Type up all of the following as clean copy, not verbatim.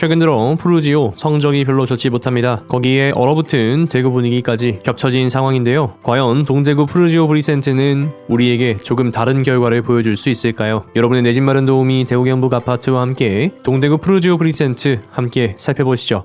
최근 들어 푸르지오 성적이 별로 좋지 못합니다. 거기에 얼어붙은 대구 분위기까지 겹쳐진 상황인데요. 과연 동대구 푸르지오 브리센트는 우리에게 조금 다른 결과를 보여줄 수 있을까요? 여러분의 내 집 마련 도우미 대구 경북 아파트와 함께 동대구 푸르지오 브리센트 함께 살펴보시죠.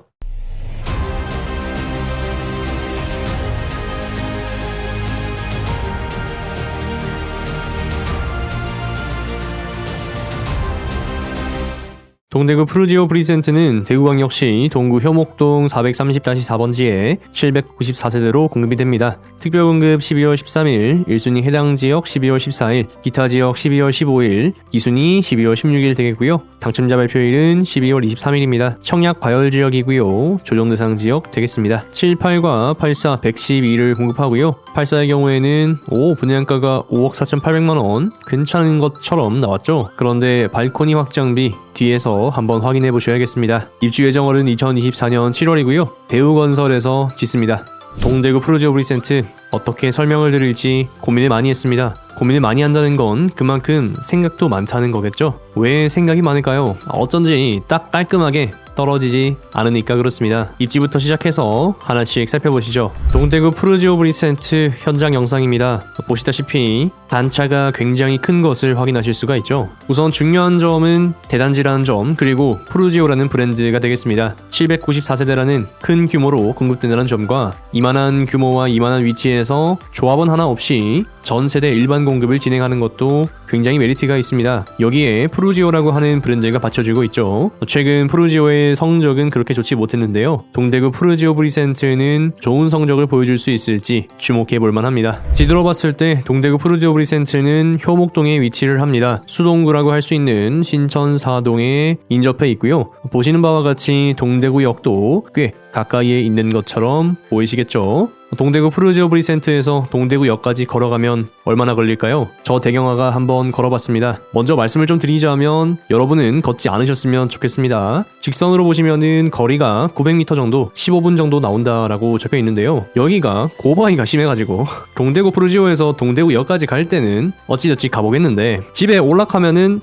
동대구 푸르지오 브리센트는 대구광역시 동구 효목동 430-4번지에 794세대로 공급이 됩니다. 특별공급 12월 13일, 1순위 해당 지역 12월 14일, 기타 지역 12월 15일, 2순위 12월 16일 되겠고요. 당첨자 발표일은 12월 23일입니다. 청약 과열 지역이고요. 조정 대상 지역 되겠습니다. 78과 84, 112를 공급하고요. 84의 경우에는 분양가가 5억 4,800만원, 괜찮은 것처럼 나왔죠. 그런데 발코니 확장비 뒤에서 한번 확인해 보셔야겠습니다. 입주 예정월은 2024년 7월이고요. 대우건설에서 짓습니다. 동대구 푸르지오 브리센트 어떻게 설명을 드릴지 고민을 많이 했습니다. 고민을 많이 한다는 건 그만큼 생각도 많다는 거겠죠? 왜 생각이 많을까요? 어쩐지 딱 깔끔하게 떨어지지 않으니까 그렇습니다. 입지부터 시작해서 하나씩 살펴보시죠. 동대구 푸르지오 브리센트 현장 영상입니다. 보시다시피 단차가 굉장히 큰 것을 확인하실 수가 있죠. 우선 중요한 점은 대단지라는 점, 그리고 푸르지오라는 브랜드가 되겠습니다. 794세대라는 큰 규모로 공급된다는 점과 이만한 규모와 이만한 위치에서 조합원 하나 없이 전 세대 일반 공급을 진행하는 것도 굉장히 메리트가 있습니다. 여기에 푸르지오라고 하는 브랜드가 받쳐주고 있죠. 최근 푸르지오의 성적은 그렇게 좋지 못했는데요. 동대구 푸르지오 브리센트는 좋은 성적을 보여줄 수 있을지 주목해 볼만 합니다. 지도로 봤을 때 동대구 푸르지오 브리센트는 효목동에 위치를 합니다. 수동구라고 할 수 있는 신천사동에 인접해 있고요. 보시는 바와 같이 동대구역도 꽤 가까이에 있는 것처럼 보이시겠죠? 동대구 푸르지오 브리센트에서 동대구역까지 걸어가면 얼마나 걸릴까요? 저 대경아가 한번 걸어봤습니다. 먼저 말씀을 좀 드리자면 여러분은 걷지 않으셨으면 좋겠습니다. 직선으로 보시면은 거리가 900m 정도, 15분 정도 나온다라고 적혀 있는데요. 여기가 고바위가 심해가지고 동대구 푸르지오에서 동대구역까지 갈 때는 어찌저찌 가보겠는데 집에 올라가면은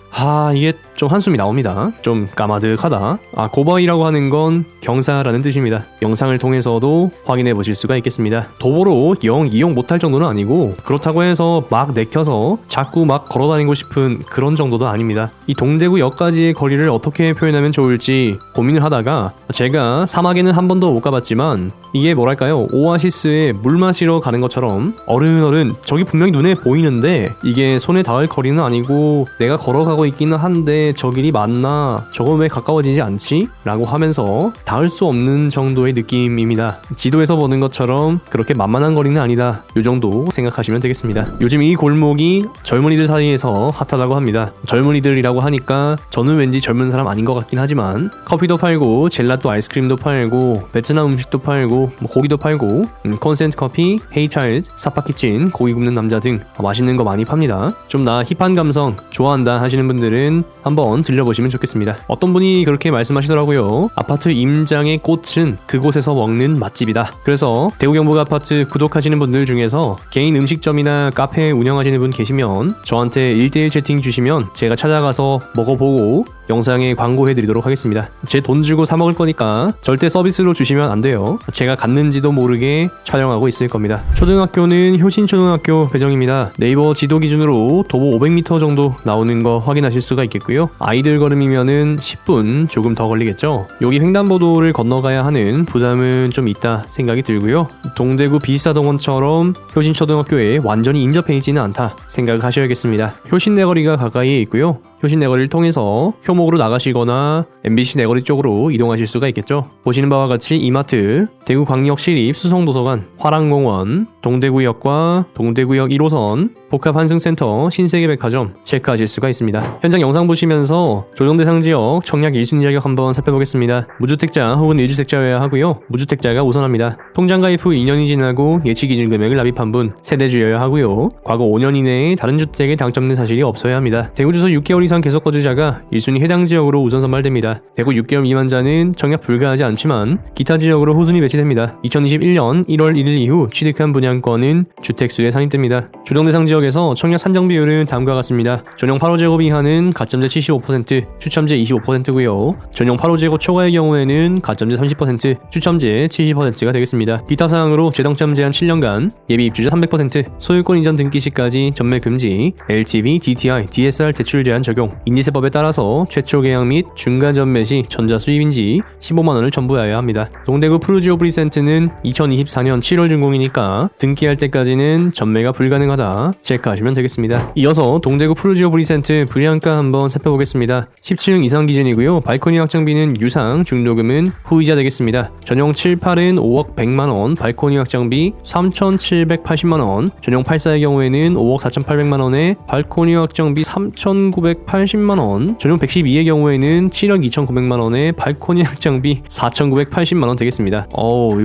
이게 좀 한숨이 나옵니다. 좀 까마득하다. 고바위라고 하는 건 경사라는 뜻입니다. 영상을 통해서도 확인해 보실 수가 있겠습니다. 도보로 영 이용 못할 정도는 아니고 그렇다고 해서 막 내켜서 자꾸 막 걸어다니고 싶은 그런 정도도 아닙니다. 이 동대구역까지의 거리를 어떻게 표현하면 좋을지 고민을 하다가 제가 사막에는 한 번도 못 가봤지만 이게 뭐랄까요, 오아시스에 물 마시러 가는 것처럼 어른어른 저기 분명히 눈에 보이는데 이게 손에 닿을 거리는 아니고 내가 걸어가고 있기는 한데 저 길이 맞나, 저건 왜 가까워지지 않지? 라고 하면서 닿을 수 없는 정도의 느낌입니다. 지도에서 보는 것처럼 그렇게 만만한 거리는 아니다, 요 정도 생각하시면 되겠습니다. 요즘 이 골목이 젊은이들 사이에서 핫하다고 합니다. 젊은이들이라고 하니까 저는 왠지 젊은 사람 아닌 것 같긴 하지만 커피도 팔고 젤라또 아이스크림도 팔고 베트남 음식도 팔고 고기도 팔고 콘센트 커피, 헤이차일드, 사파키친, 고기 굽는 남자 등 맛있는 거 많이 팝니다. 좀 나 힙한 감성 좋아한다 하시는 분들은 한번 들려보시면 좋겠습니다. 어떤 분이 그렇게 말씀하시더라고요. 아파트 임장의 꽃은 그곳에서 먹는 맛집이다. 그래서 대구 경북 아파트 구독하시는 분들 중에서 개인 음식점이나 카페 운영하시는 분 계시면 저한테 1대1 채팅 주시면 제가 찾아가서 먹어보고 영상에 광고해드리도록 하겠습니다. 제 돈 주고 사 먹을 거니까 절대 서비스로 주시면 안 돼요. 제가 갔는지도 모르게 촬영하고 있을 겁니다. 초등학교는 효신초등학교 배정입니다. 네이버 지도 기준으로 도보 500m 정도 나오는 거 확인하실 수가 있겠고요. 아이들 걸음이면은 10분 조금 더 걸리겠죠. 여기 횡단보도를 건너가야 하는 부담은 좀 있다 생각이 들고요. 동대구 비스타동원처럼 효신초등학교에 완전히 인접해 있지는 않다 생각을 하셔야겠습니다. 효신내거리가 가까이에 있고요. 효신내거리를 통해서 효목으로 나가시거나 MBC 내거리 쪽으로 이동하실 수가 있겠죠. 보시는 바와 같이 이마트, 대구광역시립 수성도서관, 화랑공원, 동대구역과 동대구역 1호선, 복합환승센터, 신세계백화점 체크하실 수가 있습니다. 현장 영상 보시면서 조정대상 지역 청약 1순위 자격 한번 살펴보겠습니다. 무주택자 혹은 1주택자여야 하고요. 무주택자가 우선합니다. 통장 가입 후 2년 2년이 지나고 예치 기준 금액을 납입한 분 세대주여야 하고요. 과거 5년 이내에 다른 주택에 당첨된 사실이 없어야 합니다. 대구 주소 6개월 이상 계속 거주자가 1순위 해당 지역으로 우선 선발됩니다. 대구 6개월 미만자는 청약 불가하지 않지만 기타 지역으로 후순위 배치됩니다. 2021년 1월 1일 이후 취득한 분양권은 주택수에 산입됩니다. 조정 대상 지역에서 청약 산정 비율은 다음과 같습니다. 전용 8호제곱 이하는 가점제 75%, 추첨제 25%고요. 전용 8호제곱 초과의 경우에는 가점제 30%, 추첨제 70%가 되겠습니다. 기타 사항으로 재당첨 제한 7년간, 예비 입주자 300%, 소유권 이전 등기 시까지 전매 금지, LTV, DTI, DSR 대출 제한 적용, 인지세법에 따라서 최초 계약 및 중간 전매 시 전자 수입인지 15만원을 첨부해야 합니다. 동대구 프루지오 프리센트는 2024년 7월 준공이니까 등기할 때까지는 전매가 불가능하다 체크하시면 되겠습니다. 이어서 동대구 프루지오 프리센트 분양가 한번 살펴보겠습니다. 10층 이상 기준이고요. 발코니 확장비는 유상, 중도금은 후이자 되겠습니다. 전용 7, 8은 5억 100만원, 발코니 확장비 3,780만원, 전용 8사의 경우에는 5억 4,800만원에 발코니 확장비 3,980만원, 전용 112의 경우에는 7억 2,900만원에 발코니 확장비 4,980만원 되겠습니다.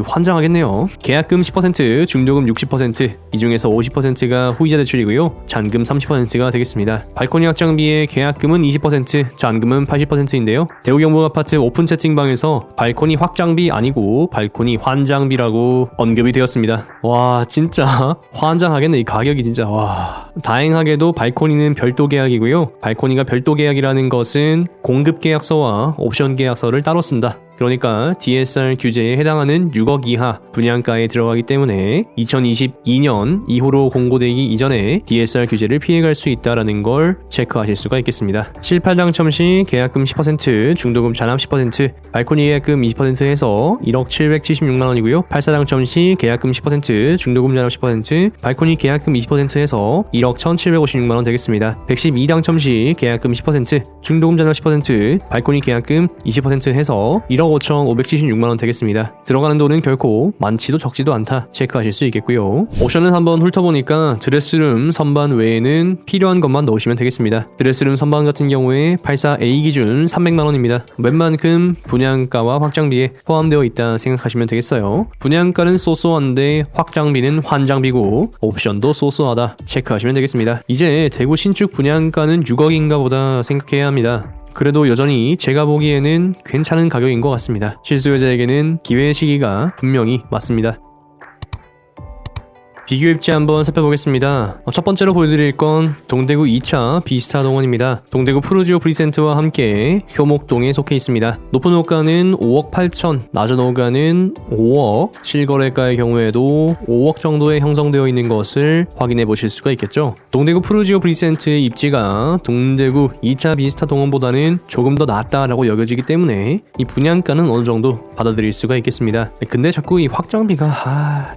환장하겠네요. 계약금 10%, 중도금 60%, 이 중에서 50%가 후이자 대출이고요. 잔금 30%가 되겠습니다. 발코니 확장비의 계약금은 20%, 잔금은 80%인데요. 대우경북아파트 오픈 채팅방에서 발코니 확장비 아니고 발코니 환장비라고 언급이 되었습니다. 와, 진짜 환장하겠네. 이 가격이 진짜. 와. 다행하게도 발코니는 별도 계약이고요. 발코니가 별도 계약이라는 것은 공급 계약서와 옵션 계약서를 따로 쓴다. 그러니까 DSR 규제에 해당하는 6억 이하 분양가에 들어가기 때문에 2022년 이후로 공고되기 이전에 DSR 규제를 피해갈 수 있다는 걸 체크하실 수가 있겠습니다. 7, 8 당첨 시 계약금 10%, 중도금 잔압 10%, 발코니 계약금 20% 해서 1억 776만원이고요. 8, 4 당첨 시 계약금 10%, 중도금 잔압 10%, 발코니 계약금 20% 해서 1억 1756만원 되겠습니다. 112 당첨 시 계약금 10%, 중도금 잔압 10%, 발코니 계약금 20% 해서 1억 5,576만원 되겠습니다. 들어가는 돈은 결코 많지도 적지도 않다 체크하실 수 있겠고요. 옵션을 한번 훑어보니까 드레스룸 선반 외에는 필요한 것만 넣으시면 되겠습니다. 드레스룸 선반 같은 경우에 84A 기준 300만원입니다. 웬만큼 분양가와 확장비에 포함되어 있다 생각하시면 되겠어요. 분양가는 쏘쏘한데 확장비는 환장비고 옵션도 쏘쏘하다 체크하시면 되겠습니다. 이제 대구 신축 분양가는 6억인가 보다 생각해야 합니다. 그래도 여전히 제가 보기에는 괜찮은 가격인 것 같습니다. 실수요자에게는 기회의 시기가 분명히 맞습니다. 비교 입지 한번 살펴보겠습니다. 첫 번째로 보여드릴 건 동대구 2차 비스타 동원입니다. 동대구 프루지오 프리센트와 함께 효목동에 속해 있습니다. 높은 호가는 5억 8천, 낮은 호가는 5억, 실거래가의 경우에도 5억 정도에 형성되어 있는 것을 확인해 보실 수가 있겠죠. 동대구 프루지오 프리센트의 입지가 동대구 2차 비스타 동원보다는 조금 더 낫다라고 여겨지기 때문에 이 분양가는 어느 정도 받아들일 수가 있겠습니다. 근데 자꾸 이 확장비가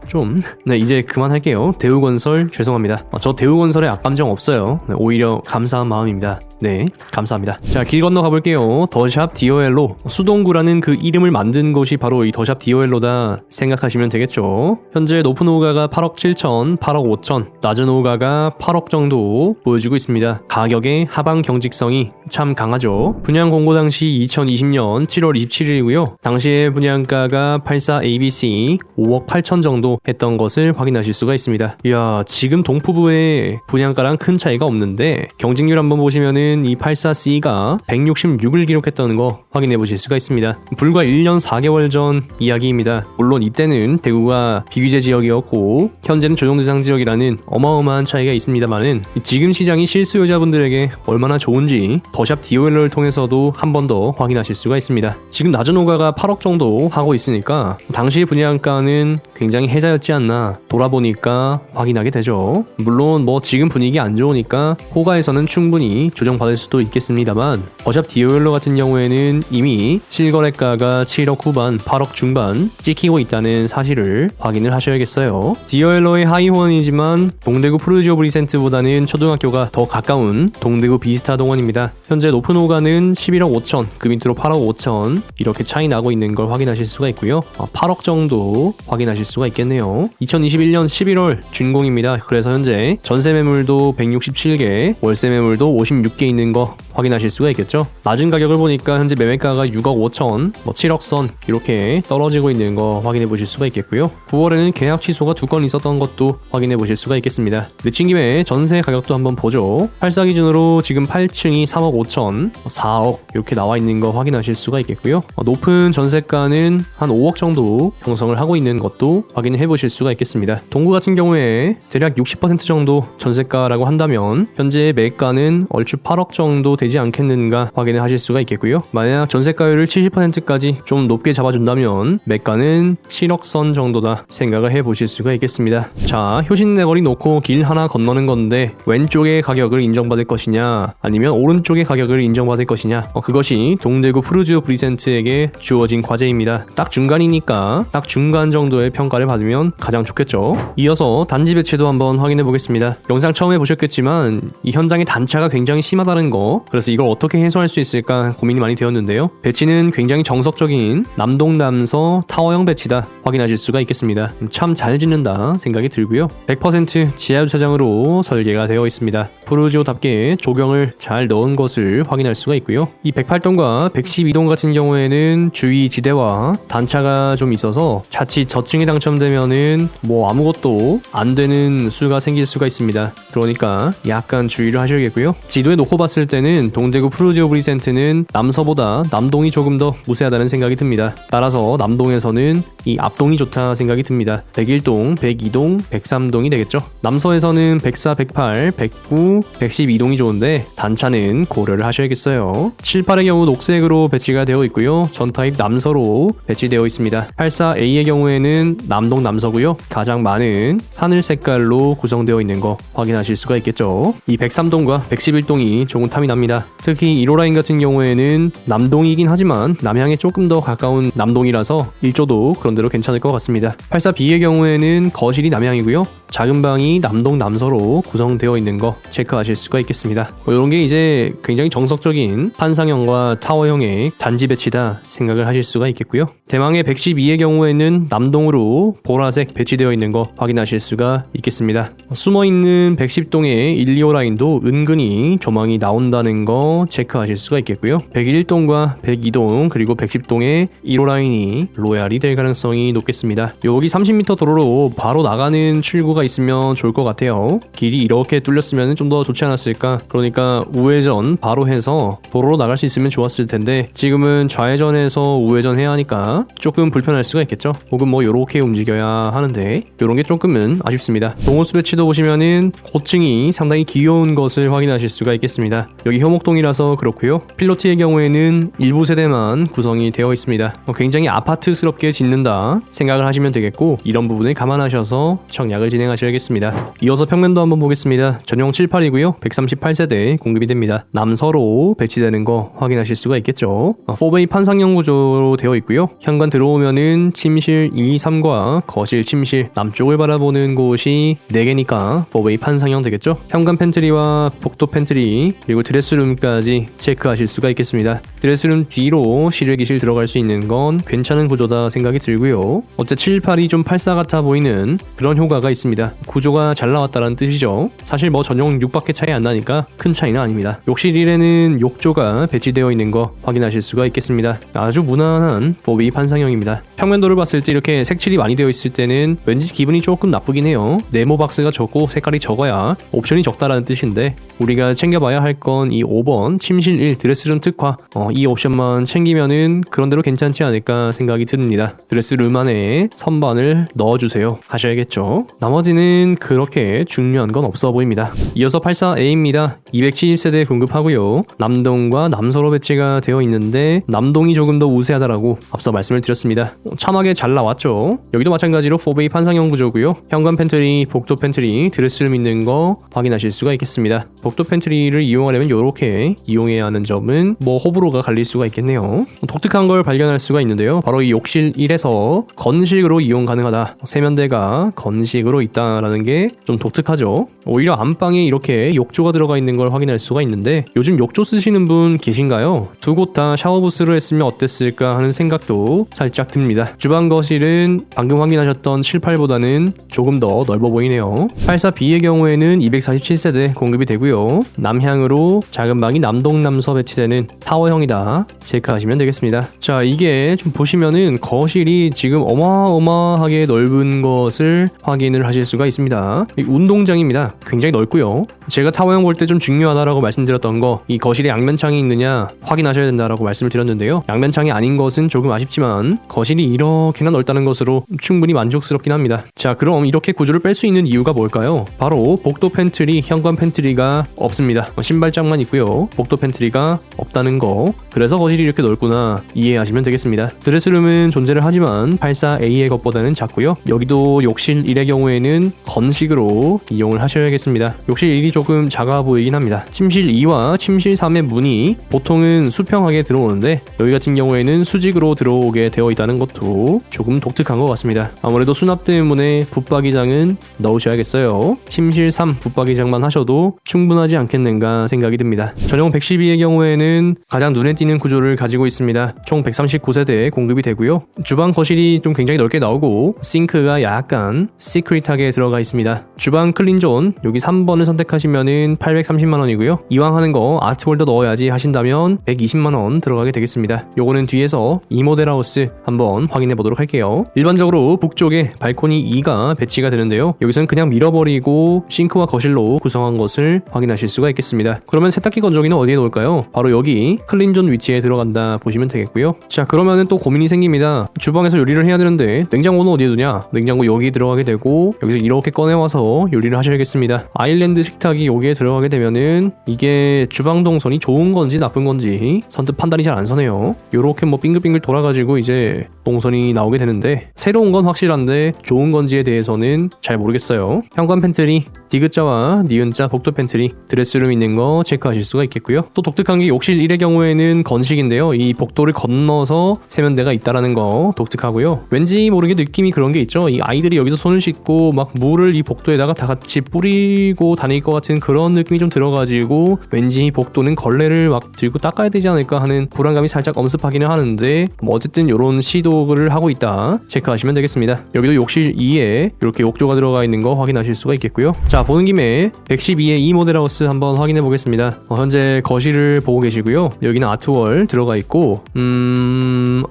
이제 그만할게요. 대우건설 죄송합니다. 저 대우건설에 악감정 없어요. 오히려 감사한 마음입니다. 네, 감사합니다. 자, 길 건너 가볼게요. 더샵 디오엘로. 수동구라는 그 이름을 만든 곳이 바로 이 더샵 디오엘로다 생각하시면 되겠죠. 현재 높은 호가가 8억 7천, 8억 5천, 낮은 호가가 8억 정도 보여주고 있습니다. 가격의 하방 경직성이 참 강하죠. 분양 공고 당시 2020년 7월 27일이고요. 당시의 분양가가 84ABC 5억 8천 정도 했던 것을 확인하실 수가 있습니다. 이야, 지금 동푸부의 분양가랑 큰 차이가 없는데 경직률 한번 보시면은 이 84C가 166을 기록했다는 거 확인해 보실 수가 있습니다. 불과 1년 4개월 전 이야기입니다. 물론 이때는 대구가 비규제 지역이었고 현재는 조정 대상 지역이라는 어마어마한 차이가 있습니다만은 지금 시장이 실수요자분들에게 얼마나 좋은지 더샵 디오엘러를 통해서도 한 번 더 확인하실 수가 있습니다. 지금 낮은 호가가 8억 정도 하고 있으니까 당시 분양가는 굉장히 혜자였지 않나 돌아보니까 확인하게 되죠. 물론 지금 분위기 안 좋으니까 호가에서는 충분히 조정받을 수도 있겠습니다만 더샵 디오엘러 같은 경우에는 이미 실거래가가 7억 후반, 8억 중반 찍히고 있다는 사실을 확인을 하셔야겠어요. 디오엘러의 하위 호환이지만 동대구 프루지오 프리센트보다는 초등학교가 더 가까운 동대구 비스타 동원입니다. 현재 높은 호가는 11억 5천, 그 밑으로 8억 5천 이렇게 차이 나고 있는 걸 확인하실 수가 있고요. 8억 정도 확인하실 수가 있겠네요. 2021년 11월 11월 준공입니다. 그래서 현재 전세 매물도 167개, 월세 매물도 56개 있는 거 확인하실 수가 있겠죠. 낮은 가격을 보니까 현재 매매가가 6억 5천, 7억 선 이렇게 떨어지고 있는 거 확인해 보실 수가 있겠고요. 9월에는 계약 취소가 2건 있었던 것도 확인해 보실 수가 있겠습니다. 내친 김에 전세 가격도 한번 보죠. 8사 기준으로 지금 8층이 3억 5천, 4억 이렇게 나와 있는 거 확인하실 수가 있겠고요. 높은 전세가는 한 5억 정도 형성을 하고 있는 것도 확인해 보실 수가 있겠습니다. 동구 같은 경우에 대략 60% 정도 전세가라고 한다면 현재 매가는 얼추 8억 정도 되지 않겠는가 확인을 하실 수가 있겠고요. 만약 전세가율을 70%까지 좀 높게 잡아준다면 매가는 7억 선 정도다 생각을 해보실 수가 있겠습니다. 자, 효신내거리 놓고 길 하나 건너는 건데 왼쪽의 가격을 인정받을 것이냐 아니면 오른쪽의 가격을 인정받을 것이냐, 그것이 동대구 푸르지오 브리센트에게 주어진 과제입니다. 딱 중간이니까 딱 중간 정도의 평가를 받으면 가장 좋겠죠. 이어서 단지 배치도 한번 확인해 보겠습니다. 영상 처음에 보셨겠지만 이 현장의 단차가 굉장히 심하다는 거, 그래서 이걸 어떻게 해소할 수 있을까 고민이 많이 되었는데요. 배치는 굉장히 정석적인 남동남서 타워형 배치다 확인하실 수가 있겠습니다. 참 잘 짓는다 생각이 들고요. 100% 지하주차장으로 설계가 되어 있습니다. 푸르지오답게 조경을 잘 넣은 것을 확인할 수가 있고요. 이 108동과 112동 같은 경우에는 주위 지대와 단차가 좀 있어서 자칫 저층에 당첨되면은 아무것도 안 되는 수가 생길 수가 있습니다. 그러니까 약간 주의를 하셔야겠고요. 지도에 놓고 봤을 때는 동대구 푸르지오 브리센트는 남서보다 남동이 조금 더 우세하다는 생각이 듭니다. 따라서 남동에서는 이 앞동이 좋다 생각이 듭니다. 101동, 102동, 103동이 되겠죠. 남서에서는 104, 108, 109, 112동이 좋은데 단차는 고려를 하셔야겠어요. 7, 8의 경우 녹색으로 배치가 되어 있고요. 전타입 남서로 배치되어 있습니다. 84A의 경우에는 남동 남서고요. 가장 많은 하늘 색깔로 구성되어 있는 거 확인하실 수가 있겠죠. 이 103동과 111동이 조금 탐이 납니다. 특히 1호 라인 같은 경우에는 남동이긴 하지만 남향에 조금 더 가까운 남동이라서 1조도 그런대로 괜찮을 것 같습니다. 84B의 경우에는 거실이 남향이고요. 작은 방이 남동 남서로 구성되어 있는 거 체크하실 수가 있겠습니다. 이런 게 이제 굉장히 정석적인 판상형과 타워형의 단지 배치다 생각을 하실 수가 있겠고요. 대망의 112의 경우에는 남동으로 보라색 배치되어 있는 거 확인하실 수가 있겠습니다. 숨어있는 110동의 1, 2호 라인도 은근히 조망이 나온다는 거 체크하실 수가 있겠고요. 101동과 102동 그리고 110동의 1호 라인이 로얄이 될 가능성이 높겠습니다. 여기 30m 도로로 바로 나가는 출구가 있으면 좋을 것 같아요. 길이 이렇게 뚫렸으면 좀 더 좋지 않았을까. 그러니까 우회전 바로 해서 도로로 나갈 수 있으면 좋았을 텐데 지금은 좌회전해서 우회전 해야 하니까 조금 불편할 수가 있겠죠. 혹은 요렇게 움직여야 하는데 요런 게 조금은 아쉽습니다. 동호수 배치도 보시면은 고층이 상당히 귀여운 것을 확인하실 수가 있겠습니다. 여기 효목동이라서 그렇고요. 필로티의 경우에는 일부 세대만 구성이 되어 있습니다. 굉장히 아파트스럽게 짓는다 생각을 하시면 되겠고 이런 부분을 감안하셔서 청약을 진행하셔야겠습니다. 이어서 평면도 한번 보겠습니다. 전용 78이고요. 138세대 공급이 됩니다. 남서로 배치되는 거 확인하실 수가 있겠죠. 4베이 판상형 구조로 되어 있고요. 현관 들어오면은 침실 2, 3과 거실, 침실 남쪽을 바라보는 곳이 4개니까 4베이 판상형 되겠죠. 현관 팬트리와 복도 팬트리 그리고 드레스룸까지 체크하실 수가 있겠습니다. 드레스룸 뒤로 실외기실 들어갈 수 있는 건 괜찮은 구조다 생각이 들고요. 어째 78이 좀 84 같아 보이는 그런 효과가 있습니다. 구조가 잘 나왔다는 뜻이죠. 사실 전용 6밖에 차이 안 나니까 큰 차이는 아닙니다. 욕실 1에는 욕조가 배치되어 있는 거 확인하실 수가 있겠습니다. 아주 무난한 4B 판상형입니다. 평면도를 봤을 때 이렇게 색칠이 많이 되어 있을 때는 왠지 기분이 조금 나쁘긴 해요. 네모 박스가 적고 색깔이 적어야 옵션이 적다라는 뜻인데 우리가 챙겨봐야 할 건 이 5번 침실 1 드레스룸 특화 이 옵션만 챙기면은 그런대로 괜찮지 않을까 생각이 듭니다. 드레스룸 안에 선반을 넣어주세요 하셔야겠죠. 나머지는 그렇게 중요한 건 없어 보입니다. 이어서 84A입니다. 270세대 공급하고요. 남동과 남서로 배치가 되어 있는데 남동이 조금 더 우세하다라고 앞서 말씀을 드렸습니다. 참하게 잘 나왔죠. 여기도 마찬가지로 4베이 판상형 구조고요. 현관 팬트리, 복도 팬트리, 드레스룸 있는 거 확인하실 수가 있겠습니다. 복도 팬트리를 이용하려면 이렇게 이용해야 하는 점은 호불호가 갈릴 수가 있겠네요. 독특한 걸 발견할 수가 있는데요. 바로 이 욕실 1에서 건식으로 이용 가능하다. 세면대가 건식으로 있다라는 게 좀 독특하죠. 오히려 안방에 이렇게 욕조가 들어가 있는 걸 확인할 수가 있는데 요즘 욕조 쓰시는 분 계신가요? 두 곳 다 샤워부스로 했으면 어땠을까 하는 생각도 살짝 듭니다. 주방 거실은 방금 확인하셨던 7, 8보다는 조금 더 넓어 보이네요. 84B의 경우에는 247세대 공급이 되고요. 남향으로 작은 방이 남동남서 배치되는 타워형이다 체크하시면 되겠습니다. 자, 이게 좀 보시면은 거실이 지금 어마어마하게 넓은 것을 확인을 하실 수가 있습니다. 이 운동장입니다. 굉장히 넓고요. 제가 타워형 볼 때 좀 중요하다라고 말씀드렸던 거, 이 거실에 양면창이 있느냐 확인하셔야 된다라고 말씀을 드렸는데요. 양면창이 아닌 것은 조금 아쉽지만 거실이 이렇게나 넓다는 것으로 충분히 만족스럽긴 합니다. 자, 그럼 이렇게 구조를 뺄 수 있는 이유가 뭘까요? 바로 복도 팬트리, 현관 팬트리가 없습니다. 신발장만 있고요. 복도 팬트리가 없다는 거. 그래서 거실이 이렇게 넓구나 이해하시면 되겠습니다. 드레스룸은 존재를 하지만 84A의 것보다는 작고요. 여기도 욕실 1의 경우에는 건식으로 이용을 하셔야겠습니다. 욕실 1이 조금 작아 보이긴 합니다. 침실 2와 침실 3의 문이 보통은 수평하게 들어오는데 여기 같은 경우에는 수직으로 들어오게 되어 있다는 것도 조금 독특한 것 같습니다. 아무래도 수납 때문에 붙박이장은 넣으셔야겠어요. 침실 3 붙박이장만 하셔도 충분하지 않겠는가 생각이 듭니다. 전용 112의 경우에는 가장 눈에 띄는 구조를 가지고 있습니다. 총 139세대 공급이 되고요. 주방 거실이 좀 굉장히 넓게 나오고 싱크가 약간 시크릿하게 들어가 있습니다. 주방 클린존 여기 3번을 선택하시면은 830만원이고요. 이왕 하는 거 아트홀더 넣어야지 하신다면 120만원 들어가게 되겠습니다. 요거는 뒤에서 이 모델 하우스 한번 확인해 보도록 할게요. 일반적으로 북쪽에 발코니 2가 배치가 되는데요. 여기서는 그냥 밀어버리고 싱크와 거실로 구성한 것을 확인하실 수가 있겠습니다. 그러면 세탁기 건조기는 어디에 놓을까요? 바로 여기 클린존 위치에 들어간다 보시면 되겠고요. 자, 그러면은 또 고민이 생깁니다. 주방에서 요리를 해야 되는데 냉장고는 어디에 두냐? 냉장고 여기 들어가게 되고 여기서 이렇게 꺼내와서 요리를 하셔야겠습니다. 아일랜드 식탁이 여기에 들어가게 되면은 이게 주방 동선이 좋은 건지 나쁜 건지 선뜻 판단이 잘 안 서네요. 요렇게 뭐 빙글빙글 돌아가지고 이제 동선이 나오게 되는데 새로운 건 확실한데 좋은 건지에 대해서는 잘 모르겠어요. 현관 팬트리 디귿자와 니은자 복도 팬트리 드레스룸 있는 거 체크하실 수가 있겠고요. 또 독특한 게 욕실 1의 경우에는 건식인데요. 이 복도를 건너서 세면대가 있다라는 거 독특하고요. 왠지 모르게 느낌이 그런 게 있죠. 이 아이들이 여기서 손을 씻고 막 물을 이 복도에다가 다 같이 뿌리고 다닐 것 같은 그런 느낌이 좀 들어가지고 왠지 이 복도는 걸레를 막 들고 닦아야 되지 않을까 하는 불안감이 살짝 엄습하기는 하는데 뭐 어쨌든 이런 시도를 하고 있다 체크하시면 되겠습니다. 여기도 욕실 2에 이렇게 욕조가 들어가 있는 거 확인하실 수가 있겠고요. 자, 보는 김에 112의 이 모델 하우스 한번 확인해 보겠습니다. 현재 거실을 보고 계시고요. 여기는 아트월 들어가 있고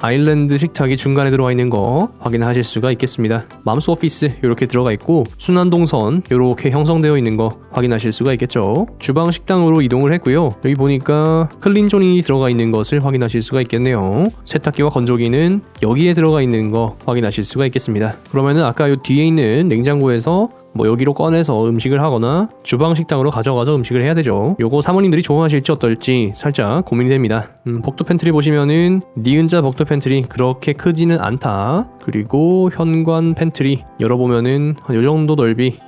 아일랜드 식탁이 중간에 들어와 있는 거 확인하실 수가 있겠습니다. 맘스 오피스 이렇게 들어가 있고 순환 동선 이렇게 형성되어 있는 거 확인하실 수가 있겠죠. 주방 식당으로 이동을 했고요. 여기 보니까 클린존이 들어가 있는 것을 확인하실 수가 있겠네요. 세탁기와 건조기는 여기에 들어가 있는 거 확인하실 수가 있겠습니다. 그러면은 아까 요 뒤에 있는 냉장고에서 뭐 여기로 꺼내서 음식을 하거나 주방 식당으로 가져가서 음식을 해야 되죠. 요거 사모님들이 좋아하실지 어떨지 살짝 고민이 됩니다. 복도 팬트리 보시면은 니은자 복도 팬트리 그렇게 크지는 않다. 그리고 현관 팬트리 열어보면은 요 정도 넓이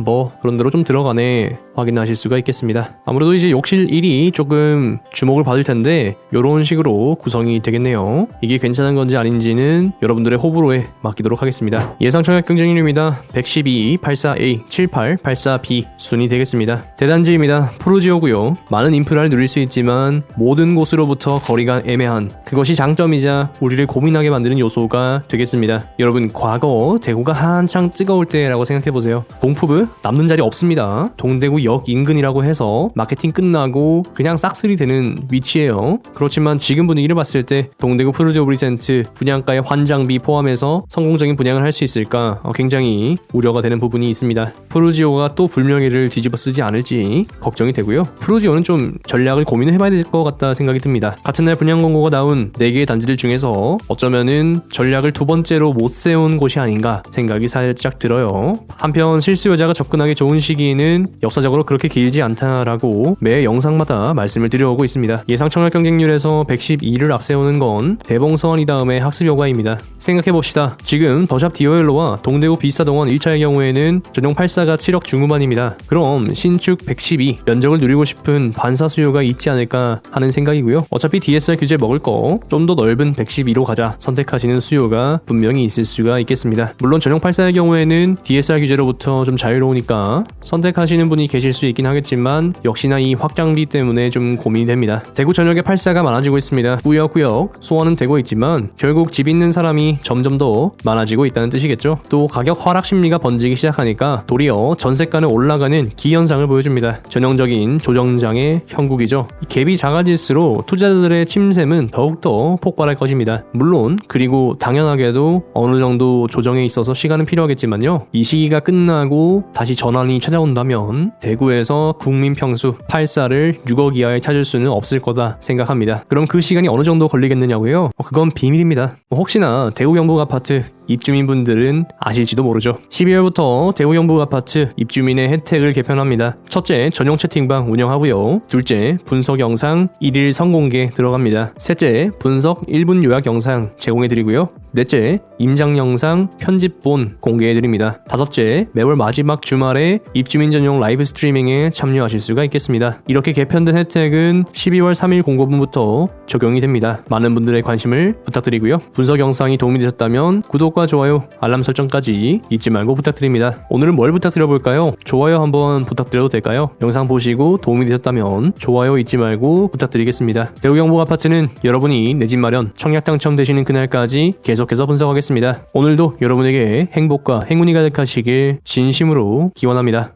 뭐 그런 대로 좀 들어가네 확인하실 수가 있겠습니다. 아무래도 이제 욕실 1이 조금 주목을 받을 텐데 요런 식으로 구성이 되겠네요. 이게 괜찮은 건지 아닌지는 여러분들의 호불호에 맡기도록 하겠습니다. 예상 청약 경쟁률입니다. 112, 84A, 78, 84B 순위 되겠습니다. 대단지입니다. 프루지오고요. 많은 인프라를 누릴 수 있지만 모든 곳으로부터 거리가 애매한 그것이 장점이자 우리를 고민하게 만드는 요소가 되겠습니다. 여러분 과거 대구가 한창 뜨거울 때라고 생각해보세요. 동푸브 남는 자리 없습니다. 동대구역 인근이라고 해서 마케팅 끝나고 그냥 싹쓸이 되는 위치예요. 그렇지만 지금 분위기를 봤을 때 동대구 프루지오 브리센트 분양가의 환장비 포함해서 성공적인 분양을 할 수 있을까 굉장히 우려가 되는 부분이 있습니다. 프루지오가 또 불명예를 뒤집어 쓰지 않을지 걱정이 되고요. 프루지오는 좀 전략을 고민을 해봐야 될 것 같다 생각이 듭니다. 같은 날 분양 공고가 나온 4개의 단지들 중에서 어쩌면은 전략을 두 번째로 못 세운 곳이 아닌가 생각이 살짝 들어요. 한편 실수요자가 접근하기 좋은 시기에는 역사적으로 그렇게 길지 않다라고 매 영상마다 말씀을 드려오고 있습니다. 예상 청약 경쟁률에서 112를 앞세우는 건 대봉서원이 다음에 학습 효과입니다. 생각해봅시다. 지금 더샵 디오엘로와 동대구 비스타동원 1차의 경우에는 경우에는 전용 8사가 7억 중후반입니다. 그럼 신축 112 면적을 누리고 싶은 반사 수요가 있지 않을까 하는 생각이고요. 어차피 DSR 규제 먹을 거 좀 더 넓은 112로 가자 선택하시는 수요가 분명히 있을 수가 있겠습니다. 물론 전용 8사의 경우에는 DSR 규제로부터 좀 자유로우니까 선택하시는 분이 계실 수 있긴 하겠지만 역시나 이 확장비 때문에 좀 고민이 됩니다. 대구 전역에 8사가 많아지고 있습니다. 꾸역꾸역 소원은 되고 있지만 결국 집 있는 사람이 점점 더 많아지고 있다는 뜻이겠죠. 또 가격 하락 심리가 번지기 시작하니까 도리어 전세가는 올라가는 기현상을 보여줍니다. 전형적인 조정장의 형국이죠. 갭이 작아질수록 투자자들의 침샘은 더욱더 폭발할 것입니다. 물론 그리고 당연하게도 어느 정도 조정에 있어서 시간은 필요하겠지만요. 이 시기가 끝나고 다시 전환이 찾아온다면 대구에서 국민 평수 8사를 6억 이하에 찾을 수는 없을 거다 생각합니다. 그럼 그 시간이 어느 정도 걸리겠느냐고요? 그건 비밀입니다. 혹시나 대구 경북 아파트 입주민분들은 아실지도 모르죠. 12월부터 대구 경북 아파트 입주민의 혜택을 개편합니다. 첫째, 전용 채팅방 운영하고요. 둘째, 분석 영상 1일 선공개 들어갑니다. 셋째, 분석 1분 요약 영상 제공해드리고요. 넷째, 임장 영상 편집본 공개해드립니다. 다섯째, 매월 마지막 주말에 입주민 전용 라이브 스트리밍에 참여하실 수가 있겠습니다. 이렇게 개편된 혜택은 12월 3일 공고분부터 적용이 됩니다. 많은 분들의 관심을 부탁드리고요. 분석 영상이 도움이 되셨다면 구독과 좋아요, 알람 설정까지 잊지 말고 부탁드립니다. 오늘은 뭘 부탁드려볼까요? 좋아요 한번 부탁드려도 될까요? 영상 보시고 도움이 되셨다면 좋아요 잊지 말고 부탁드리겠습니다. 대구 경북 아파트는 여러분이 내 집 마련 청약 당첨되시는 그날까지 계속해서 분석하겠습니다. 오늘도 여러분에게 행복과 행운이 가득하시길 진심으로 기원합니다.